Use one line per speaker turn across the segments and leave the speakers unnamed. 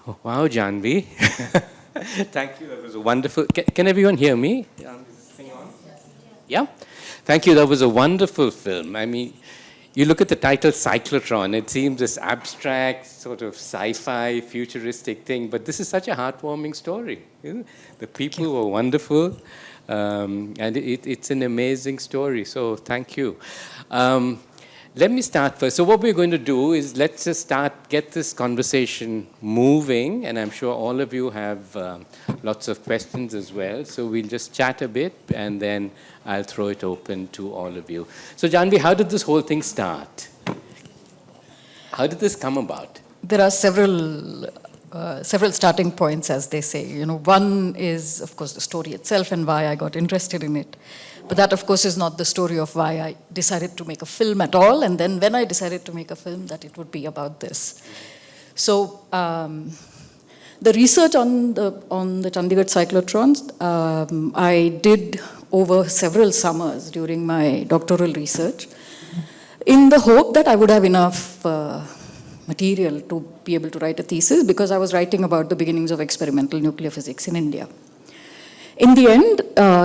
Oh, wow, Janvi. Thank you. That was a wonderful. Can everyone hear me? Is this thing on? Yeah? Thank you. That was a wonderful film. I mean, you look at the title Cyclotron, it seems this abstract, sort of sci-fi, futuristic thing, but this is such a heartwarming story. The people were wonderful, and it's an amazing story, so thank you. Let me start first. So what we're going to do is let's just get this conversation moving, and I'm sure all of you have lots of questions as well. So we'll just chat a bit, and then I'll throw it open to all of you. So Janvi, how did this whole thing start? How did this come about?
There are several starting points, as they say. You know, one is, of course, the story itself and why I got interested in it. But that, of course, is not the story of why I decided to make a film at all. And then when I decided to make a film, that it would be about this. So the research on the Chandigarh cyclotrons, I did over several summers during my doctoral research, in the hope that I would have enough material to be able to write a thesis, because I was writing about the beginnings of experimental nuclear physics in India. In the end,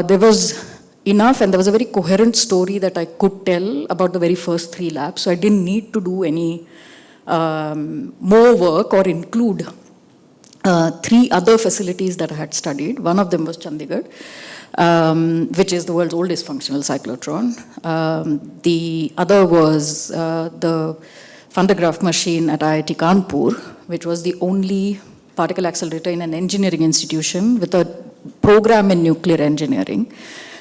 there was enough, and there was a very coherent story that I could tell about the very first 3 labs, so I didn't need to do any more work or include 3 other facilities that I had studied. One of them was Chandigarh, which is the world's oldest functional cyclotron. The other was the Van de Graaff machine at IIT Kanpur, which was the only particle accelerator in an engineering institution with a program in nuclear engineering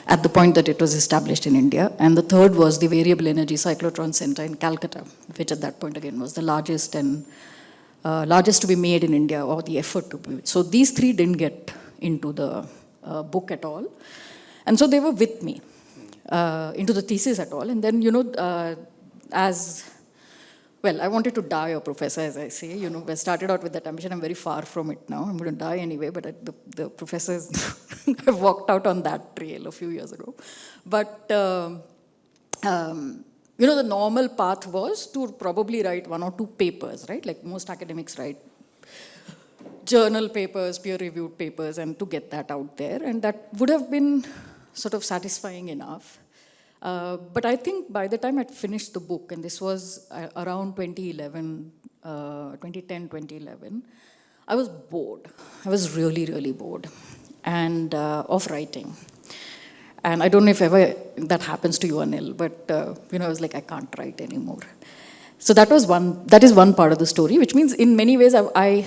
at the point that it was established in India. And the third was the Variable Energy Cyclotron Center in Calcutta, which at that point again was the largest to be made in India, or the effort to be. So these 3 didn't get into the book at all. And so they were with me into the thesis at all. And then, I wanted to die a professor, as I say. You know, I started out with that ambition. I'm very far from it now. I'm going to die anyway, but the professors have walked out on that trail a few years ago. But, the normal path was to probably write 1 or 2 papers, right? Like most academics write journal papers, peer-reviewed papers, and to get that out there. And that would have been sort of satisfying enough. But I think by the time I'd finished the book, and this was around 2010, 2011, I was bored. I was really, really bored and of writing. And I don't know if ever that happens to you, Anil, but I was like, I can't write anymore. So that is one part of the story, which means in many ways I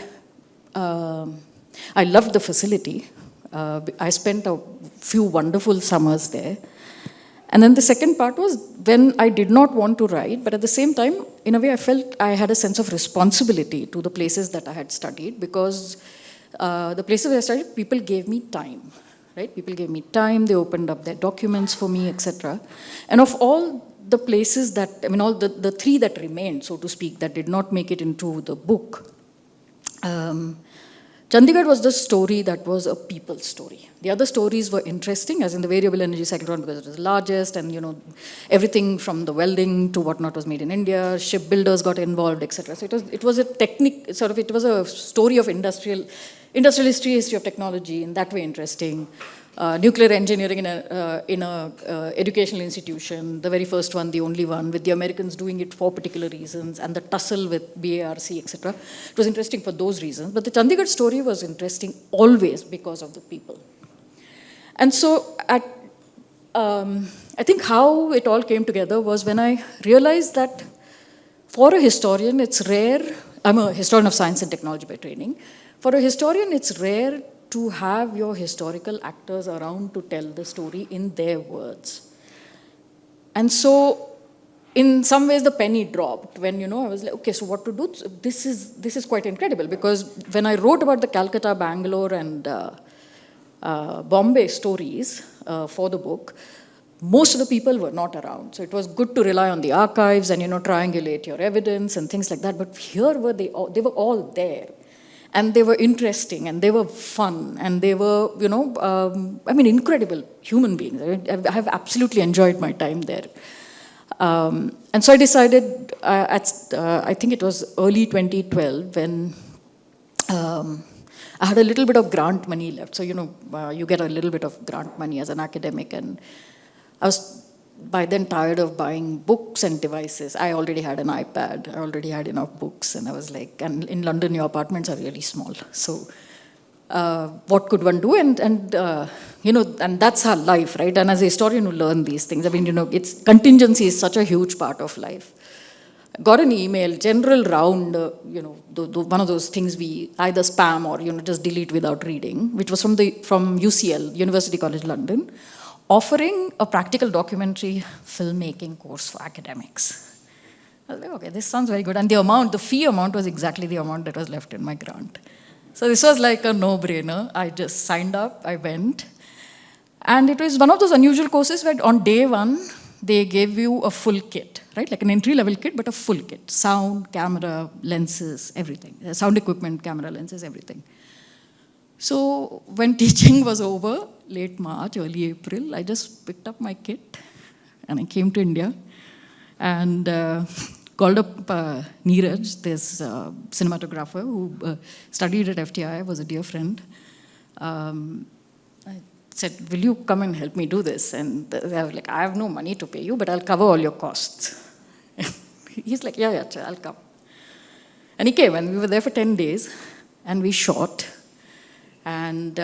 loved the facility. I spent a few wonderful summers there. And then the second part was when I did not want to write, but at the same time, in a way, I felt I had a sense of responsibility to the places that I had studied, because the places I studied, people gave me time, right? People gave me time, they opened up their documents for me, etc. And of all the places that, all the 3 that remained, so to speak, that did not make it into the book, Chandigarh was the story that was a people story. The other stories were interesting, as in the variable energy cyclotron, because it was the largest, and everything from the welding to whatnot was made in India. Shipbuilders got involved, etc. So it was a it was a story of industrial history of technology, in that way interesting. Nuclear engineering in a educational institution, the very first one, the only one, with the Americans doing it for particular reasons, and the tussle with BARC, etc. It was interesting for those reasons. But the Chandigarh story was interesting always because of the people. And so I think how it all came together was when I realized that for a historian, it's rare. I'm a historian of science and technology by training. For a historian, it's rare to have your historical actors around to tell the story in their words. And so, in some ways, the penny dropped when, I was like, okay, so what to do? This is quite incredible, because when I wrote about the Calcutta, Bangalore, and Bombay stories for the book, most of the people were not around. So it was good to rely on the archives and, triangulate your evidence and things like that. But here they were all there. And they were interesting, and they were fun, and they were, incredible human beings. I have absolutely enjoyed my time there. And so I decided, I think it was early 2012, when Um, I had a little bit of grant money left. So, you get a little bit of grant money as an academic. And I was by then tired of buying books and devices. I already had an iPad. I already had enough books. And I was like, and in London, your apartments are really small. So what could one do? And that's our life, right? And as a historian who learn these things, I mean, contingency is such a huge part of life. Got an email, general round, one of those things we either spam or, just delete without reading, which was from UCL, University College London, offering a practical documentary filmmaking course for academics. I was like, okay, this sounds very good. And the fee amount was exactly the amount that was left in my grant. So this was like a no-brainer. I just signed up, I went. And it was one of those unusual courses where on day one, they gave you a full kit, right? Like an entry-level kit, but a full kit. Sound, camera, lenses, everything. Sound equipment, camera, lenses, everything. So when teaching was over, late March, early April, I just picked up my kit and I came to India and called up Neeraj, this cinematographer who studied at FTI, was a dear friend. I said, will you come and help me do this? And I was like, I have no money to pay you, but I'll cover all your costs. He's like, yeah, I'll come. And he came, and we were there for 10 days, and we shot. And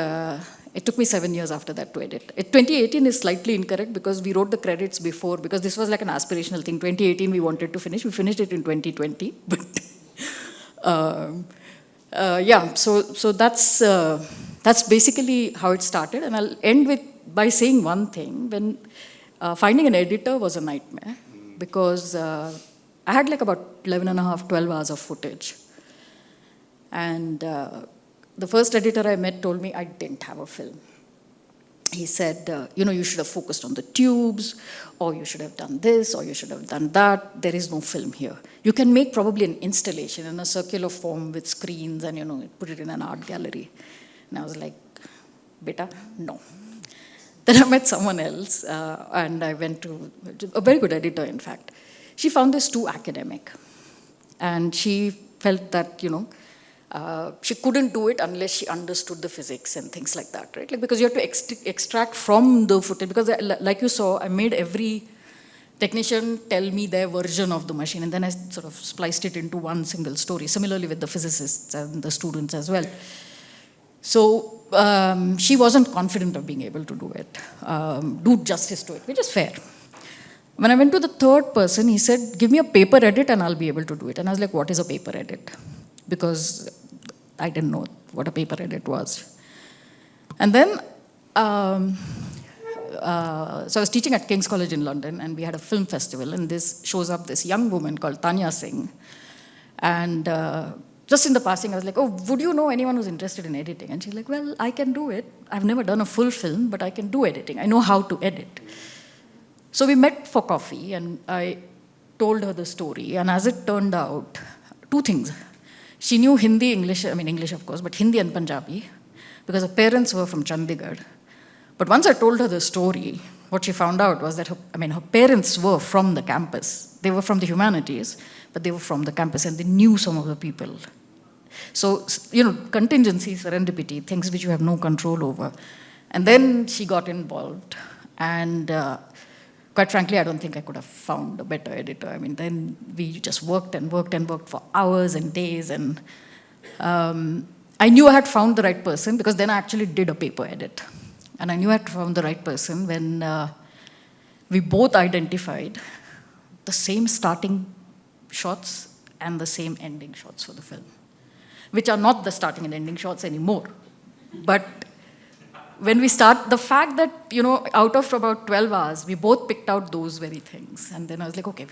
it took me 7 years after that to edit. 2018 is slightly incorrect because we wrote the credits before, because this was like an aspirational thing. 2018 we wanted to finish. We finished it in 2020. But so that's basically how it started. And I'll end by saying one thing. When finding an editor was a nightmare, because I had like about 11 and a half, 12 hours of footage. And the first editor I met told me I didn't have a film. He said, you should have focused on the tubes, or you should have done this, or you should have done that. There is no film here. You can make probably an installation in a circular form with screens and, put it in an art gallery. And I was like, beta, no. Then I met someone else, and I went to a very good editor, in fact. She found this too academic. And she felt that, she couldn't do it unless she understood the physics and things like that, right? Like, because you have to extract from the footage. Because like you saw, I made every technician tell me their version of the machine, and then I sort of spliced it into one single story. Similarly with the physicists and the students as well. So she wasn't confident of being able to do it, do justice to it, which is fair. When I went to the third person, he said, give me a paper edit and I'll be able to do it. And I was like, what is a paper edit? Because I didn't know what a paper edit was. And then, so I was teaching at King's College in London, and we had a film festival, and this shows up this young woman called Tanya Singh. And just in the passing, I was like, oh, would you know anyone who's interested in editing? And she's like, well, I can do it. I've never done a full film, but I can do editing. I know how to edit. So we met for coffee, and I told her the story. And as it turned out, two things. She knew Hindi, English of course, but Hindi and Punjabi, because her parents were from Chandigarh. But once I told her the story, what she found out was that her parents were from the campus. They were from the humanities, but they were from the campus, and they knew some of the people. So, contingency, serendipity, things which you have no control over. And then she got involved, and quite frankly, I don't think I could have found a better editor. Then we just worked and worked and worked for hours and days. And I knew I had found the right person, because then I actually did a paper edit. And I knew I had found the right person when we both identified the same starting shots and the same ending shots for the film, which are not the starting and ending shots anymore. But when we start, the fact that, out of about 12 hours, we both picked out those very things. And then I was like, okay,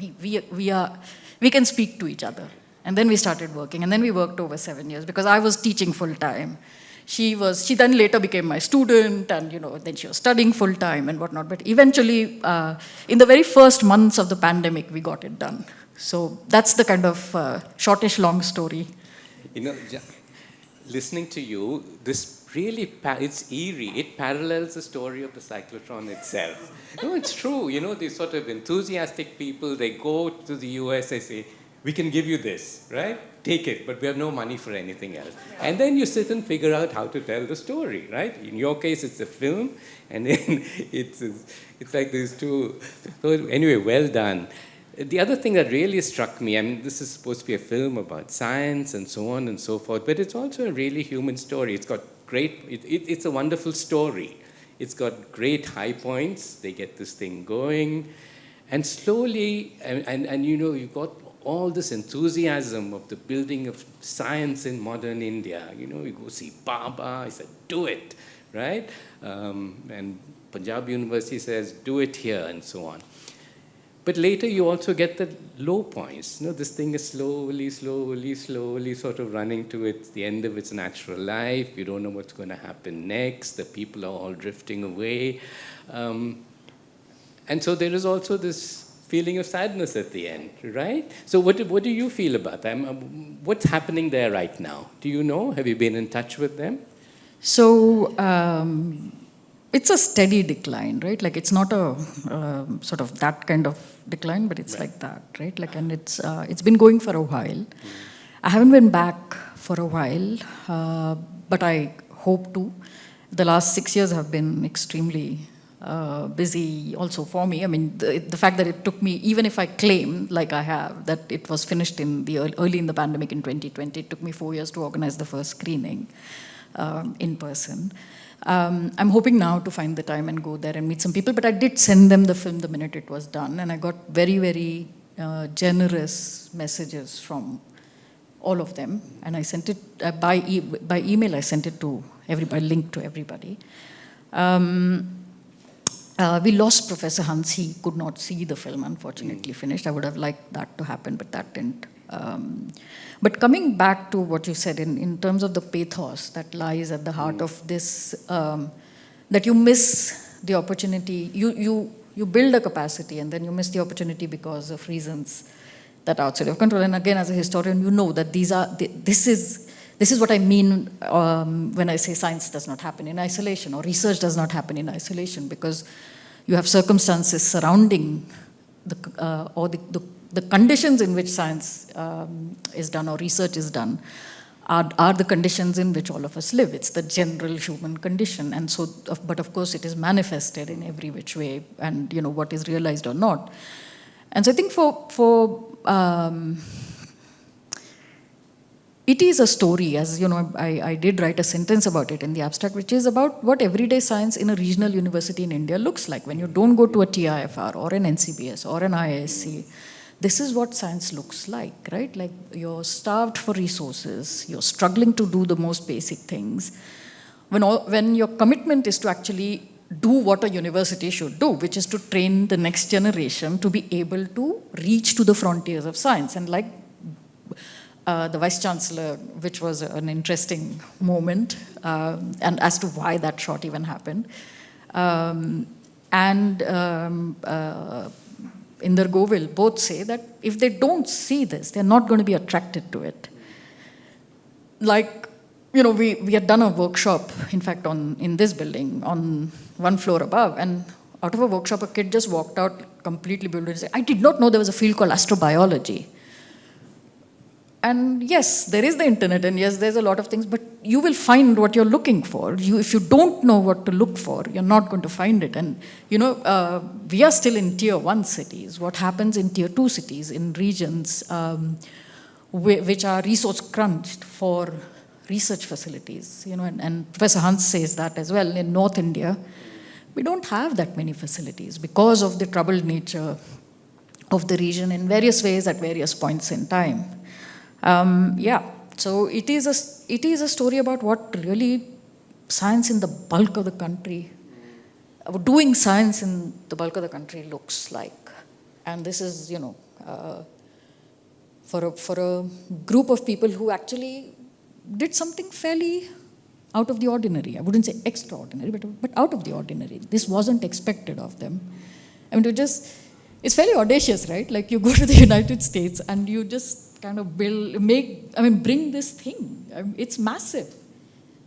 we can speak to each other. And then we started working. And then we worked over 7 years, because I was teaching full time. She then later became my student, and, then she was studying full time and whatnot. But eventually, in the very first months of the pandemic, we got it done. So that's the kind of shortish, long story.
Listening to you, this really, it's eerie. It parallels the story of the cyclotron itself. No, it's true. These sort of enthusiastic people, they go to the US, they say, we can give you this, right? take it, but we have no money for anything else. And then you sit and figure out how to tell the story, right? In your case, it's a film, and then it's like these two. So anyway, well done. The other thing that really struck me, I mean, this is supposed to be a film about science and so on and so forth, but it's also a really human story. It's got it's a wonderful story. It's got great high points. They get this thing going. And slowly, and you know, you've got all this enthusiasm of the building of science in modern India. You know, you go see Baba, he said, do it, right? And Panjab University says, do it here, and so on. But later you also get the low points. You know, this thing is slowly sort of running to the end of its natural life. You don't know what's going to happen next. The people are all drifting away. And so there is also this feeling of sadness at the end, right? So what do you feel about that? What's happening there right now? Do you know? Have you been in touch with them?
So it's a steady decline, right? Like it's not a sort of that kind of decline, but it's
right.
like that, right? Like, and it's been going for a while. I haven't been back for a while, but I hope to. The last 6 years have been extremely busy also for me. I mean, the fact that it took me, even if I claim, like I have, that it was finished in the early in the pandemic in 2020, it took me 4 years to organize the first screening in person. I'm hoping now to find the time and go there and meet some people, but I did send them the film the minute it was done, and I got very, very generous messages from all of them, and I sent it by email. I sent it to everybody, linked to everybody. We lost Professor Hans. He could not see the film, unfortunately, finished. I would have liked that to happen, but that didn't. But coming back to what you said in terms of the pathos that lies at the heart of this, that you miss the opportunity, you build a capacity and then you miss the opportunity because of reasons that are outside your control. And again, as a historian, you know that this is what I mean when I say science does not happen in isolation or research does not happen in isolation, because you have circumstances surrounding the conditions in which science is done or research is done are the conditions in which all of us live. It's the general human condition. And so, but of course it is manifested in every which way, and you know what is realized or not. And so I think it is a story, as you know, I did write a sentence about it in the abstract, which is about what everyday science in a regional university in India looks like. When you don't go to a TIFR or an NCBS or an IISc, this is what science looks like, right? Like you're starved for resources, you're struggling to do the most basic things. When your commitment is to actually do what a university should do, which is to train the next generation to be able to reach to the frontiers of science. And like the Vice Chancellor, which was an interesting moment, and as to why that shot even happened. Inder Govil both say that if they don't see this, they're not going to be attracted to it. Like, you know, we had done a workshop, in fact, in this building, on one floor above, and out of a workshop, a kid just walked out completely bewildered and said, I did not know there was a field called astrobiology. And yes, there is the internet, and yes, there's a lot of things, but you will find what you're looking for. If you don't know what to look for, you're not going to find it. And, you know, we are still in tier 1 cities. What happens in tier 2 cities, in regions which are resource crunched for research facilities, you know, and Professor Hans says that as well. In North India, we don't have that many facilities because of the troubled nature of the region in various ways at various points in time. So it is a story about what really science in the bulk of the country, doing science in the bulk of the country looks like. And this is, you know, for a group of people who actually did something fairly out of the ordinary. I wouldn't say extraordinary, but out of the ordinary. This wasn't expected of them. I mean, it's fairly audacious, right? Like you go to the United States and you just kind of bring this thing. It's massive.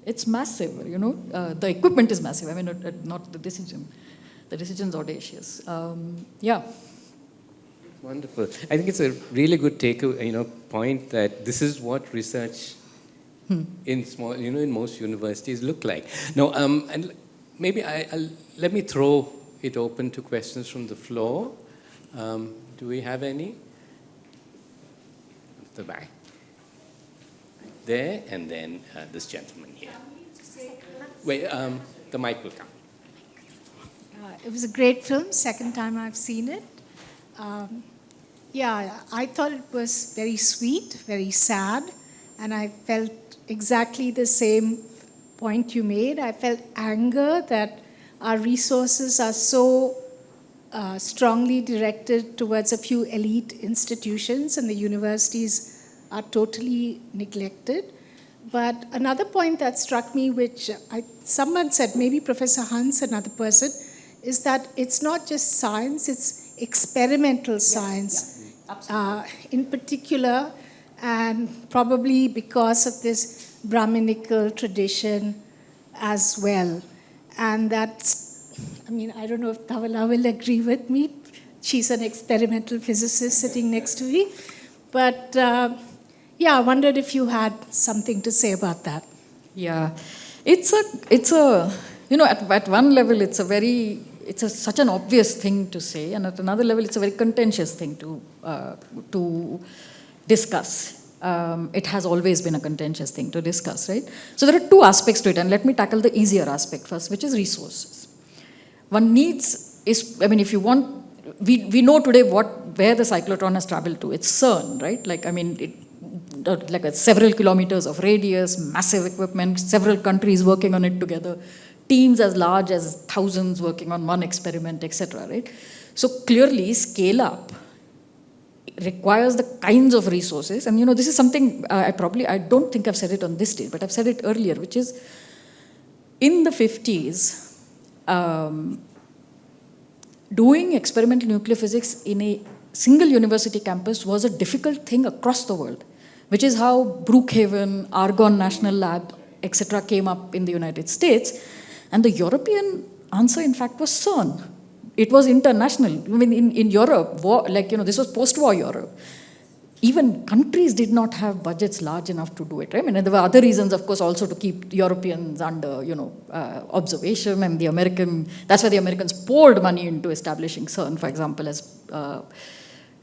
It's massive, you know. The equipment is massive. I mean, not the decision. The decision's audacious.
Wonderful. I think it's a really good point that this is what research in small, in most universities look like. No, and maybe let me throw it open to questions from the floor. Do we have any? At the back. There, and then this gentleman here. Wait, the mic will come.
It was a great film, second time I've seen it. I thought it was very sweet, very sad, and I felt exactly the same point you made. I felt anger that our resources are so strongly directed towards a few elite institutions, and the universities are totally neglected. But another point that struck me, which someone said, maybe Professor Hans, another person, is that it's not just science, it's experimental science. In particular, and probably because of this Brahminical tradition as well. And that's, I don't know if Dhavala will agree with me. She's an experimental physicist sitting next to me. But I wondered if you had something to say about that.
Yeah, it's a at one level it's such an obvious thing to say, and at another level it's a very contentious thing to discuss. It has always been a contentious thing to discuss, right? So there are two aspects to it, and let me tackle the easier aspect first, which is resources. One needs if you want, we know today where the cyclotron has traveled to. It's CERN, right? Several kilometers of radius, massive equipment, several countries working on it together, teams as large as thousands working on one experiment, etc. Right? So clearly, scale up requires the kinds of resources, and this is something I don't think I've said it on this stage, but I've said it earlier, which is in the 50s, doing experimental nuclear physics in a single university campus was a difficult thing across the world, which is how Brookhaven, Argonne National Lab, etc. came up in the United States. And the European answer, in fact, was CERN. It was international. In Europe, this was post-war Europe. Even countries did not have budgets large enough to do it. Right? There were other reasons, of course, also to keep Europeans under, observation. And that's why the Americans poured money into establishing CERN, for example,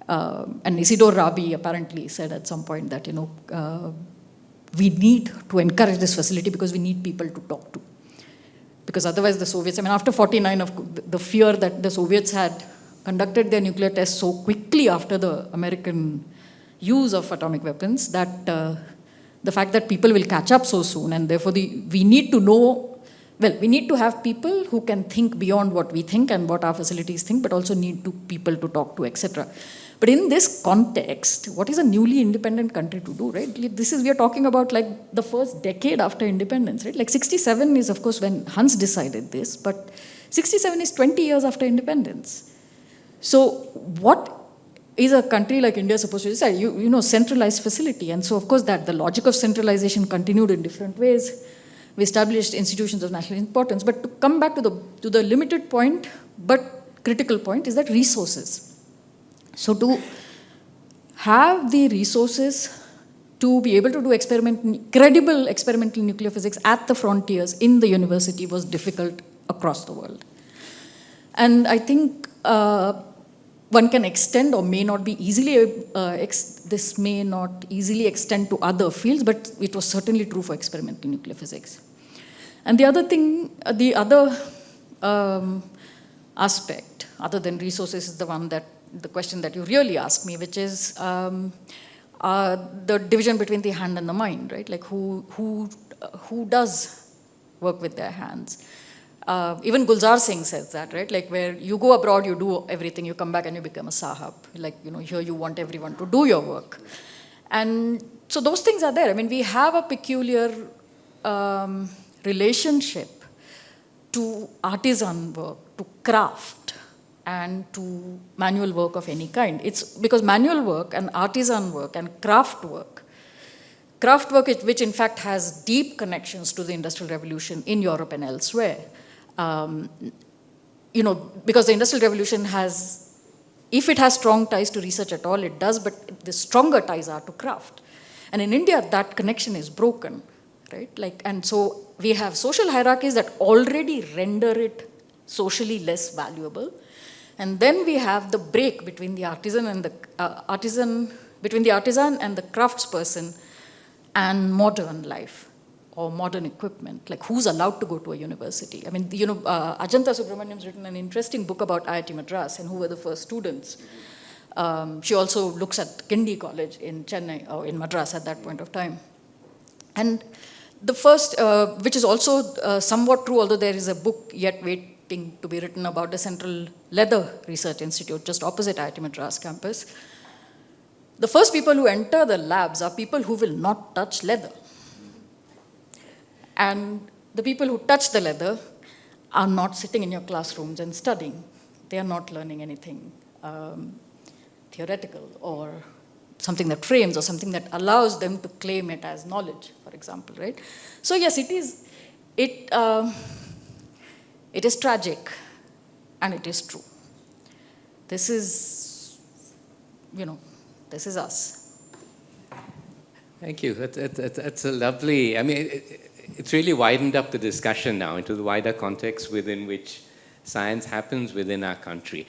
and Isidore Rabi apparently said at some point that, we need to encourage this facility because we need people to talk to. Because otherwise the Soviets, after 49, the fear that the Soviets had conducted their nuclear tests so quickly after the American use of atomic weapons, that the fact that people will catch up so soon, and therefore we need to have people who can think beyond what we think and what our facilities think, but also need people to talk to, etc. But in this context, what is a newly independent country to do, right? We are talking about the first decade after independence, right? 67 is, of course, when Hans decided this, but 67 is 20 years after independence. So what is a country like India supposed to decide? Centralized facility. And so, of course, that the logic of centralization continued in different ways. We established institutions of national importance. But to come back to the limited point, but critical point, is that resources. So to have the resources to be able to do credible experimental nuclear physics at the frontiers in the university was difficult across the world. And I think one can extend or may not be easily, this may not easily extend to other fields, but it was certainly true for experimental nuclear physics. And the other aspect, other than resources, is the question that you really asked me, which is the division between the hand and the mind, right? Who does work with their hands? Even Gulzar Singh says that, right? Where you go abroad, you do everything, you come back and you become a sahab. Here you want everyone to do your work. And so those things are there. We have a peculiar relationship to artisan work, to craft, and to manual work of any kind. It's because manual work and artisan work and craft work, which in fact has deep connections to the Industrial Revolution in Europe and elsewhere, because the Industrial Revolution has if it has strong ties to research at all, it does, but the stronger ties are to craft. And in India, that connection is broken, right? Like, and so we have social hierarchies that already render it socially less valuable. And then we have the break between the artisan and the between the artisan and the craftsperson and modern life or modern equipment. Like, who's allowed to go to a university? I mean, Ajanta Subramaniam's written an interesting book about IIT Madras and who were the first students. She also looks at Kindi College in Chennai, or in Madras at that point of time. And the first, which is also somewhat true, although there is a book yet waiting to be written about the Central Leather Research Institute, just opposite IIT Madras campus. The first people who enter the labs are people who will not touch leather. And the people who touch the leather are not sitting in your classrooms and studying. They are not learning anything theoretical or something that frames or something that allows them to claim it as knowledge, for example, right? So yes, it is tragic and it is true. This is, this is us.
Thank you. That's a lovely, I mean, it's really widened up the discussion now into the wider context within which science happens within our country.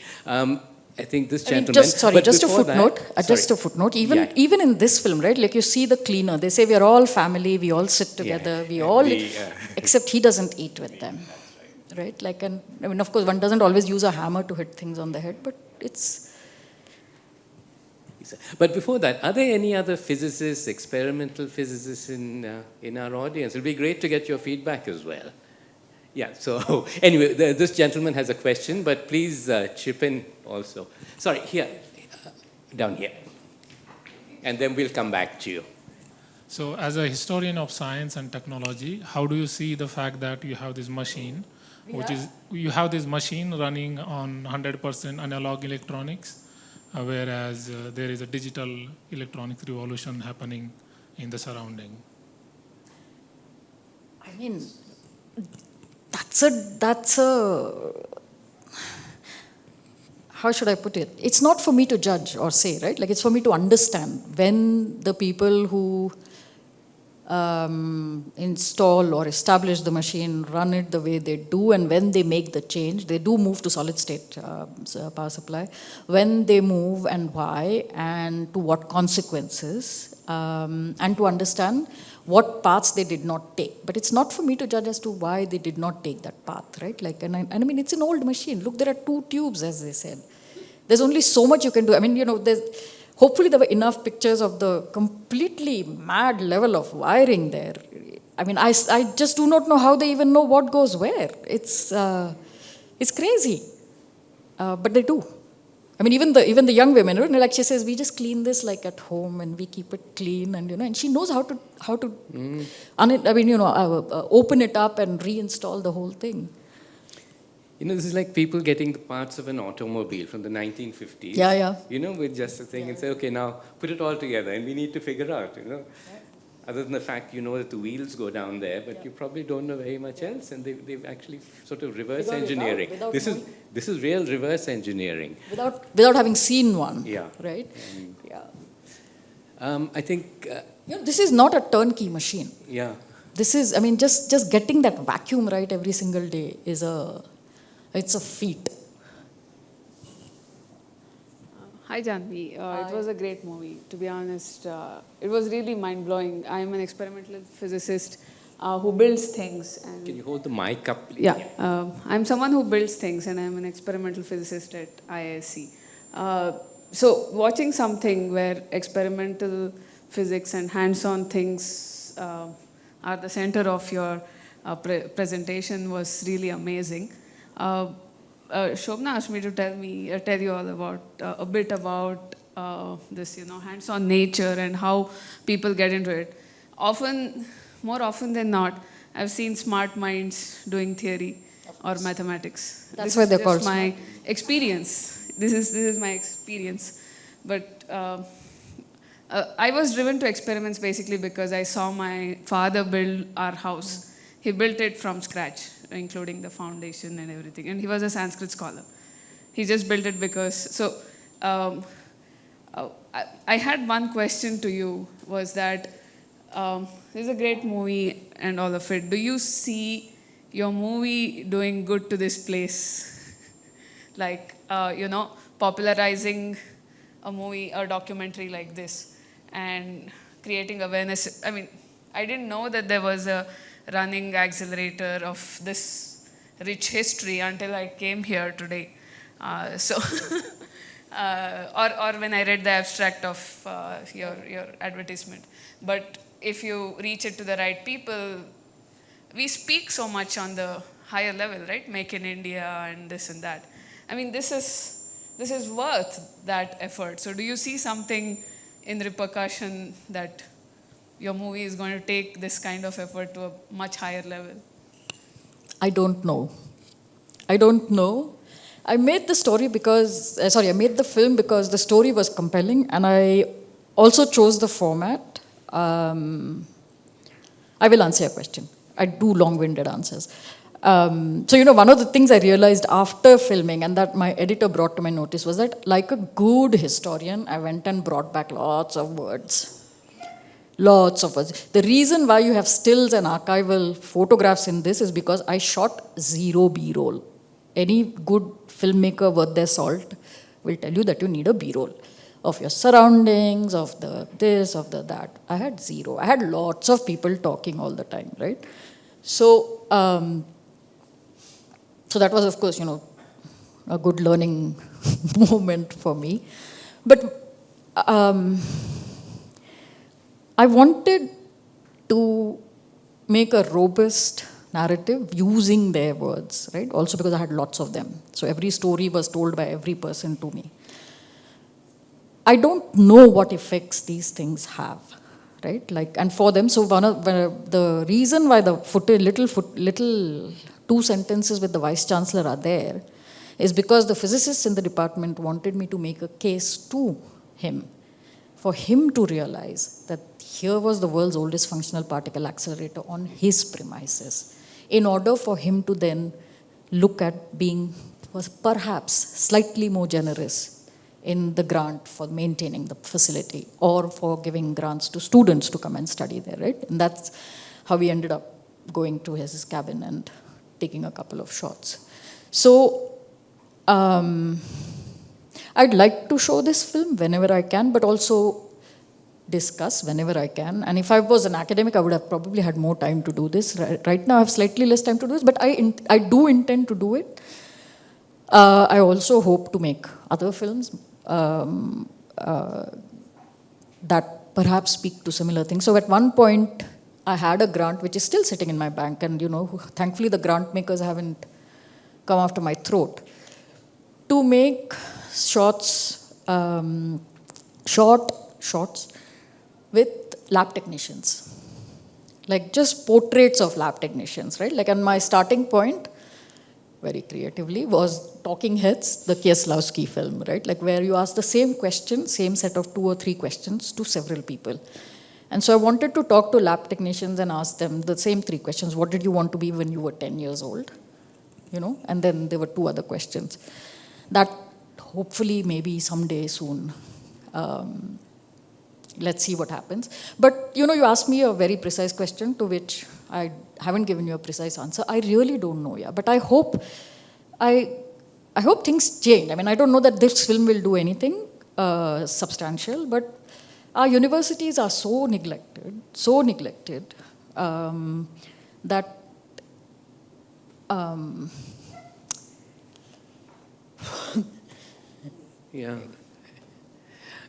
I think this gentleman...
just a footnote. Even in this film, right, like you see the cleaner, they say we are all family, we all sit together, except he doesn't eat with them. Right? Like, and I mean, of course, one doesn't always use a hammer to hit things on the head, but it's...
But before that, are there any other physicists, experimental physicists in our audience? It would be great to get your feedback as well. Yeah, so anyway, this gentleman has a question, but please chip in also. Sorry, here, down here. And then we'll come back to you.
So as a historian of science and technology, how do you see the fact that you have this machine, you have this machine running on 100% analog electronics, whereas there is a digital electronics revolution happening in the surrounding?
I mean, that's a, how should I put it? It's not for me to judge or say, right? Like, it's for me to understand when the people who install or establish the machine run it the way they do, and when they make the change, they do move to solid state power supply, when they move and why and to what consequences, and to understand what paths they did not take. But it's not for me to judge as to why they did not take that path, right? Like, and I mean, it's an old machine. Look, there are 2 tubes, as they said. There's only so much you can do. I mean, hopefully there were enough pictures of the completely mad level of wiring there. I mean, I just do not know how they even know what goes where. It's crazy, but they do. I mean, even the young women, like she says, we just clean this like at home and we keep it clean, and and she knows how to open it up and reinstall the whole thing.
This is like people getting the parts of an automobile from the 1950s.
Yeah.
With just a thing and say, okay, now put it all together, and we need to figure out, Other than the fact that the wheels go down there, but you probably don't know very much else, and they've actually sort of reverse engineering. This is real reverse engineering.
Without having seen one.
Yeah.
Right?
I think...
this is not a turnkey machine.
Yeah.
This is, I mean, just getting that vacuum right every single day is it's a feat.
Hi Janvi, it was a great movie, to be honest. It was really mind-blowing. I am an experimental physicist who builds things. And
can you hold the mic up, please?
Yeah, I'm someone who builds things, and I'm an experimental physicist at IISc. So watching something where experimental physics and hands-on things are the center of your presentation was really amazing. Shobna asked me to tell you all about a bit about this, hands-on nature and how people get into it. More often than not, I've seen smart minds doing theory or mathematics.
That's why they're called
my experience. This is my experience. But I was driven to experiments basically because I saw my father build our house. He built it from scratch, including the foundation and everything. And he was a Sanskrit scholar. He just built it because, so I had one question to you, was that this is a great movie and all of it. Do you see your movie doing good to this place? Like, popularizing a movie or documentary like this and creating awareness. I mean, I didn't know that there was a running accelerator of this rich history until I came here today. Or when I read the abstract of your advertisement. But if you reach it to the right people, we speak so much on the higher level, right? Make in India and this and that. I mean, this is worth that effort. So do you see something in repercussion that your movie is going to take this kind of effort to a much higher level?
I don't know. I made the story because, I made the film because the story was compelling, and I also chose the format. I will answer your question. I do long-winded answers. One of the things I realized after filming, and that my editor brought to my notice, was that like a good historian, I went and brought back lots of words. Lots of words. The reason why you have stills and archival photographs in this is because I shot 0 B-roll. Any good filmmaker worth their salt will tell you that you need a B-roll of your surroundings, of the this, of the that. I had 0. I had lots of people talking all the time, right? So that was, of course, a good learning moment for me. But I wanted to make a robust narrative using their words, right? Also because I had lots of them. So every story was told by every person to me. I don't know what effects these things have, right? And for them, so the reason why the little 2 sentences with the vice chancellor are there is because the physicists in the department wanted me to make a case to him, for him to realize that here was the world's oldest functional particle accelerator on his premises, in order for him to then look at being perhaps slightly more generous in the grant for maintaining the facility or for giving grants to students to come and study there, right? And that's how we ended up going to his cabin and taking a couple of shots. So I'd like to show this film whenever I can, but also discuss whenever I can. And if I was an academic, I would have probably had more time to do this. Right now, I have slightly less time to do this, but I do intend to do it. I also hope to make other films that perhaps speak to similar things. So at one point, I had a grant which is still sitting in my bank, and thankfully the grant makers haven't come after my throat, to make shots, short shots with lab technicians, like just portraits of lab technicians, right? And my starting point, very creatively, was Talking Heads, the Kieslowski film, right? Where you ask the same question, same set of 2 or 3 questions to several people. And so I wanted to talk to lab technicians and ask them the same 3 questions. What did you want to be when you were 10 years old? And then there were 2 other questions. That hopefully maybe someday soon. Let's see what happens. But, you asked me a very precise question to which I haven't given you a precise answer. I really don't know, yeah. But I hope things change. I mean, I don't know that this film will do anything substantial, but our universities are so neglected, that
yeah.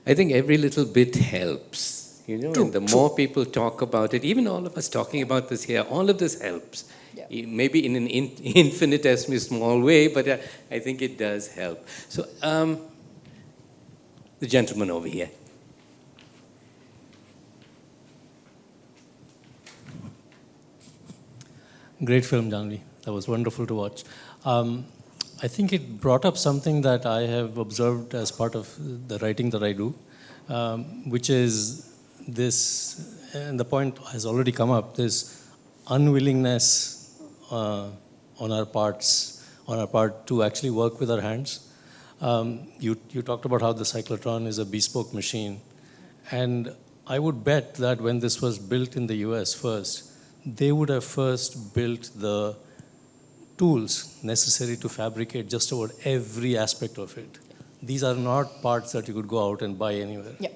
I think every little bit helps, and the more people talk about it, even all of us talking about this here, all of this helps. Yeah. Maybe in an infinitesimally small way, but I think it does help. So, the gentleman over here.
Great film, Janvi. That was wonderful to watch. I think it brought up something that I have observed as part of the writing that I do, which is this, and the point has already come up, this unwillingness on our part to actually work with our hands. You talked about how the cyclotron is a bespoke machine. And I would bet that when this was built in the US first, they would have first built the tools necessary to fabricate just about every aspect of it. These are not parts that you could go out and buy anywhere.
Yeah.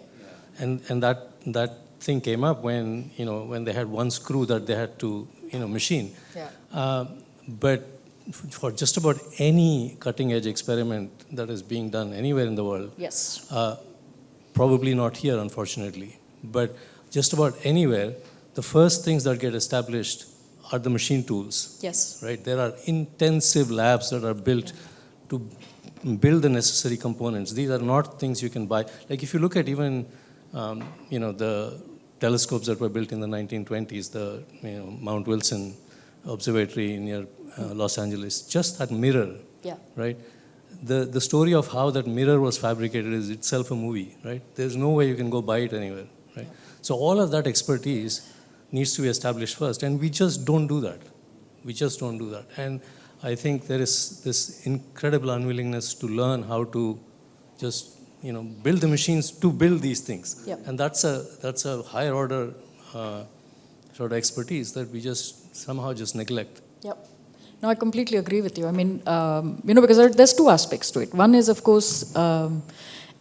And that thing came up when, when they had one screw that they had to, machine.
Yeah.
But for just about any cutting edge experiment that is being done anywhere in the world,
Yes.
probably not here, unfortunately, but just about anywhere, the first things that get established are the machine tools.
Yes.
Right? There are intensive labs that are built to build the necessary components. These are not things you can buy. Like if you look at even, the telescopes that were built in the 1920s, the Mount Wilson Observatory near Los Angeles, just that mirror,
Yeah.
right? The story of how that mirror was fabricated is itself a movie, right? There's no way you can go buy it anywhere, right? So all of that expertise needs to be established first, and we just don't do that. We just don't do that. And I think there is this incredible unwillingness to learn how to just, build the machines to build these things.
Yep.
And that's a higher order sort of expertise that we just somehow just neglect.
Yep. No, I completely agree with you. I mean, because there's two aspects to it. One is, of course,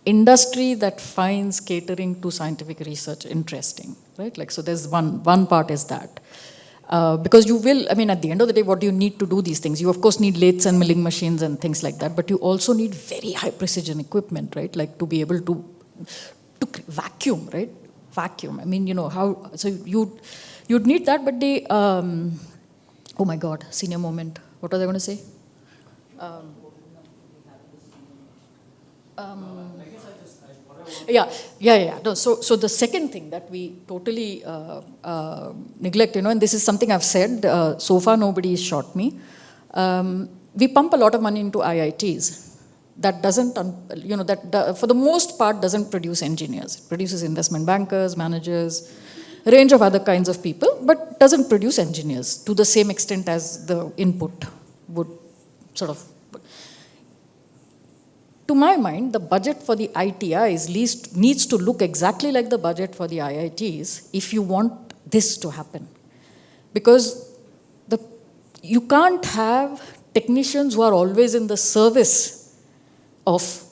industry that finds catering to scientific research interesting, right? Like, so there's one part is that. Because you will, at the end of the day, what do you need to do these things? You, of course, need lathes and milling machines and things like that, but you also need very high precision equipment, right? Like to be able to vacuum, right? Vacuum. So you'd need that, but they, oh my God, senior moment. What was I going to say? Yeah. No, so the second thing that we totally neglect, and this is something I've said, so far nobody has shot me. We pump a lot of money into IITs. That doesn't, for the most part, doesn't produce engineers. It produces investment bankers, managers, a range of other kinds of people, but doesn't produce engineers to the same extent as the input would sort of. To my mind, the budget for the ITIs needs to look exactly like the budget for the IITs if you want this to happen. Because you can't have technicians who are always in the service of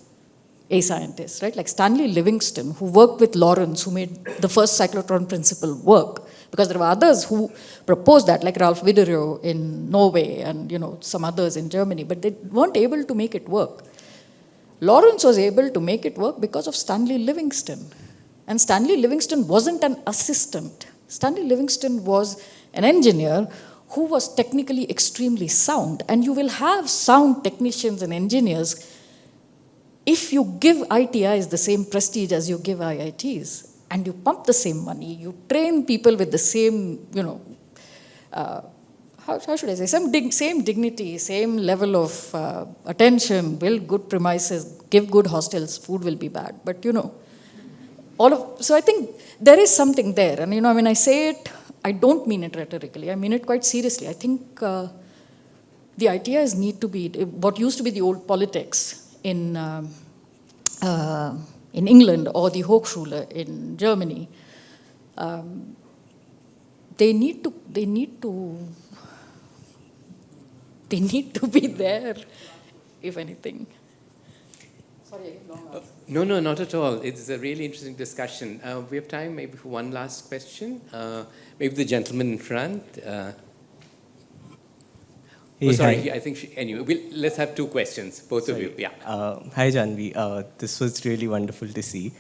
a scientist, right? Like Stanley Livingston, who worked with Lawrence, who made the first cyclotron principle work. Because there were others who proposed that, like Ralph Widerøe in Norway and some others in Germany, but they weren't able to make it work. Lawrence was able to make it work because of Stanley Livingston. And Stanley Livingston wasn't an assistant. Stanley Livingston was an engineer who was technically extremely sound. And you will have sound technicians and engineers if you give ITIs the same prestige as you give IITs. And you pump the same money, you train people with the same, how should I say, same dignity, same level of attention, build good premises, give good hostels, food will be bad. But, so I think there is something there. And, I say it, I don't mean it rhetorically, I mean it quite seriously. I think the ITIs need to be, what used to be the old politics in England or the Hochschule in Germany, they need to be there, if anything. Sorry, long
No, not at all. It's a really interesting discussion. We have time maybe for one last question. Maybe the gentleman in front.
Hey,
sorry,
hi.
I think anyway, let's have two questions, both of you. Yeah.
Hi, Janvi. This was really wonderful to see.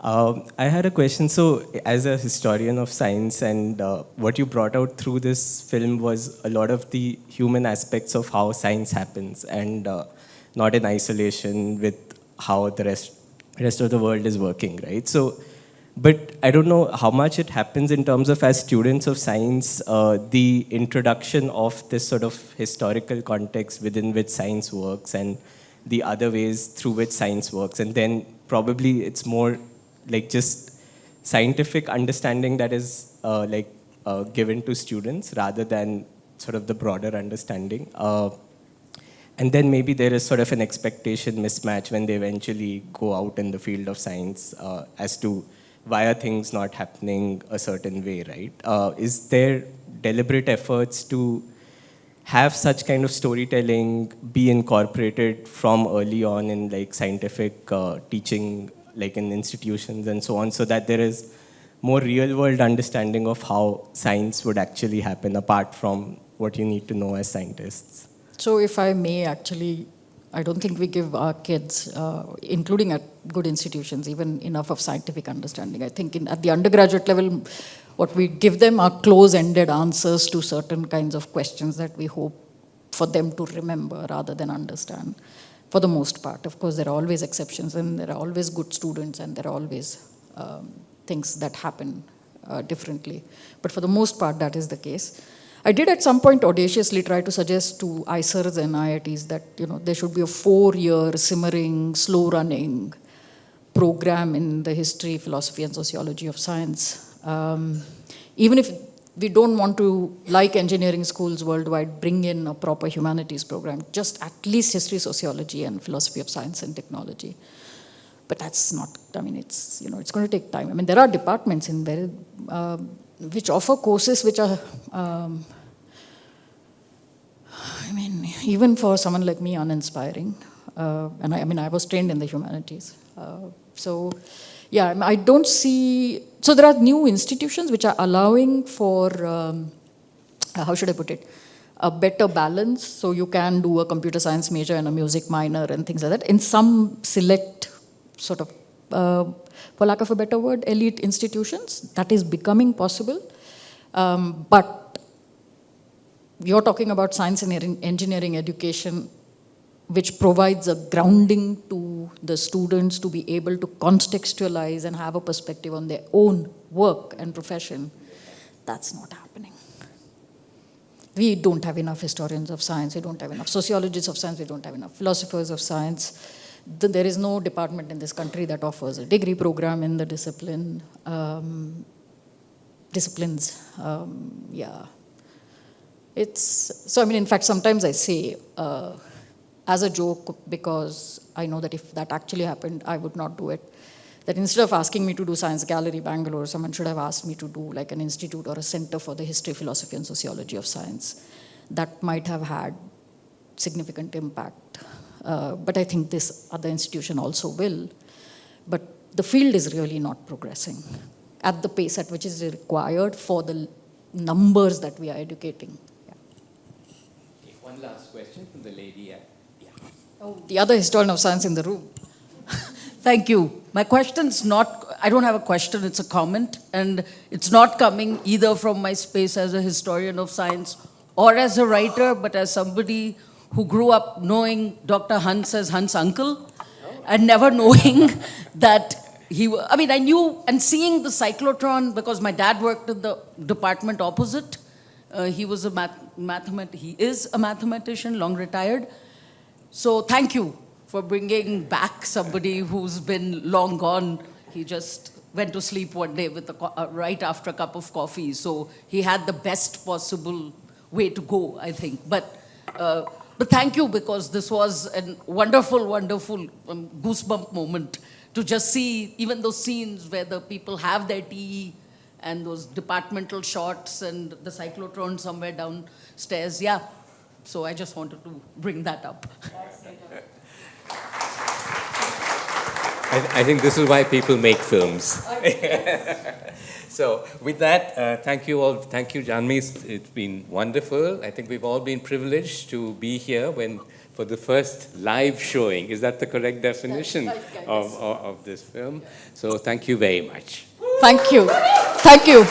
I had a question. So, as a historian of science, and what you brought out through this film was a lot of the human aspects of how science happens, and not in isolation with how the rest of the world is working, right? So, but I don't know how much it happens in terms of, as students of science, the introduction of this sort of historical context within which science works and the other ways through which science works. And then probably it's more like just scientific understanding that is given to students rather than sort of the broader understanding. and then maybe there is sort of an expectation mismatch when they eventually go out in the field of science as to why are things not happening a certain way, right? Is there deliberate efforts to have such kind of storytelling be incorporated from early on in like scientific teaching, like in institutions and so on, so that there is more real world understanding of how science would actually happen apart from what you need to know as scientists?
So if I may actually, I don't think we give our kids, including at good institutions, even enough of scientific understanding. I think at the undergraduate level, what we give them are close-ended answers to certain kinds of questions that we hope for them to remember rather than understand, for the most part. Of course, there are always exceptions, and there are always good students, and there are always things that happen differently. But for the most part, that is the case. I did at some point audaciously try to suggest to ICERs and IITs that there should be a 4-year simmering, slow-running program in the history, philosophy, and sociology of science. Even if we don't want to, like engineering schools worldwide, bring in a proper humanities program, just at least history, sociology, and philosophy of science and technology. But that's not, it's going to take time. There are departments in there which offer courses which are, even for someone like me, uninspiring. And I was trained in the humanities. I don't see, so there are new institutions which are allowing for, how should I put it, a better balance. So you can do a computer science major and a music minor and things like that in some select sort of, for lack of a better word, elite institutions. That is becoming possible. But you're talking about science and engineering education, which provides a grounding to the students to be able to contextualize and have a perspective on their own work and profession. That's not happening. We don't have enough historians of science, we don't have enough sociologists of science, we don't have enough philosophers of science. There is no department in this country that offers a degree program in the disciplines. In fact, sometimes I say, as a joke, because I know that if that actually happened, I would not do it, that instead of asking me to do Science Gallery Bangalore, someone should have asked me to do like an institute or a center for the history, philosophy, and sociology of science. That might have had significant impact. But I think this other institution also will. But the field is really not progressing at the pace at which is required for the numbers that we are educating. Yeah.
Okay, one last question from the lady.
The other historian of science in the room.
Thank you. My question's not, I don't have a question, it's a comment. And it's not coming either from my space as a historian of science or as a writer, but as somebody who grew up knowing Dr. Hans as Hans' uncle and never knowing that I knew, and seeing the cyclotron, because my dad worked in the department opposite. He was he is a mathematician, long retired. So thank you for bringing back somebody who's been long gone. He just went to sleep one day with right after a cup of coffee. So he had the best possible way to go, I think. But thank you, because this was a wonderful, wonderful goosebump moment to just see even those scenes where the people have their tea and those departmental shots and the cyclotron somewhere downstairs. Yeah. So I just wanted to bring that up.
I think this is why people make films. So with that, thank you all. Thank you, Janvi. It's been wonderful. I think we've all been privileged to be here for the first live showing. Is that the correct definition of this film? So thank you very much.
Thank you. Thank you.